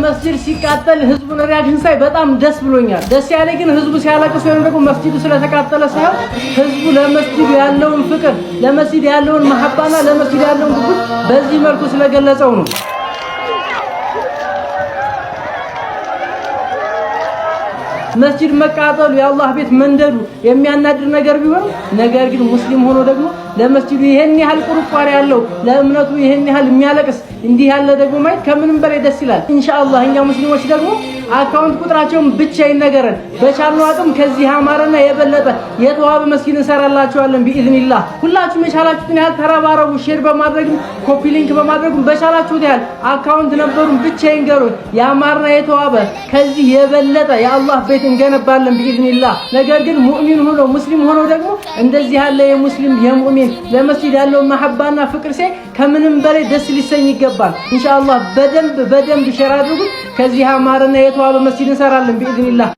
መስጂድ ሲቃጠል ህዝቡን ሪያክሽን ሳይ በጣም ደስ ብሎኛል። ደስ ያለ ግን ህዝቡ ሲያለቅስ ወይም ደግሞ መስጂዱ ስለተቃጠለ ሳይሆን ህዝቡ ለመስጂዱ ያለውን ፍቅር፣ ለመስጂድ ያለውን መሐባና ለመስጂድ ያለውን ጉጉት በዚህ መልኩ ስለገለጸው ነው። መስጂድ መቃጠሉ የአላህ ቤት መንደዱ የሚያናድር ነገር ቢሆን ነገር ግን ሙስሊም ሆኖ ደግሞ ለመስጂዱ ይሄን ያህል ቁርቋሪ ያለው ለእምነቱ ይሄን ያህል የሚያለቅስ እንዲህ ያለ ደግሞ ማየት ከምንም በላይ ደስ ይላል። ኢንሻአላህ እኛ ሙስሊሞች ደግሞ አካውንት ቁጥራቸውን ብቻ ይነገረን በቻልነው አቅም ከዚህ አማረና የበለጠ የተዋበ መስጊድ እንሰራላችኋለን ቢኢዝኒላህ። ሁላችሁም የቻላችሁትን ያህል ተረባረቡ። ሼር በማድረግ ኮፒ ሊንክ በማድረግ በቻላችሁት ያህል አካውንት ነበሩን ብቻ ይንገሩን። ያማረና የተዋበ ከዚህ የበለጠ የአላህ ቤት እንገነባለን ቢኢዝኒላህ። ነገር ግን ሙእሚን ሆኖ ሙስሊም ሆኖ ደግሞ እንደዚህ ያለ የሙስሊም የሙእሚን ለመስጂድ ያለው መሐባና ፍቅር ሲያይ ከምንም በላይ ደስ ሊሰኝ ይገባል። ኢንሻአላህ በደንብ ሼር አድርጉ። ከዚህ አማረና የተዋበ መስጂድ እንሰራለን ቢኢዝኒላህ።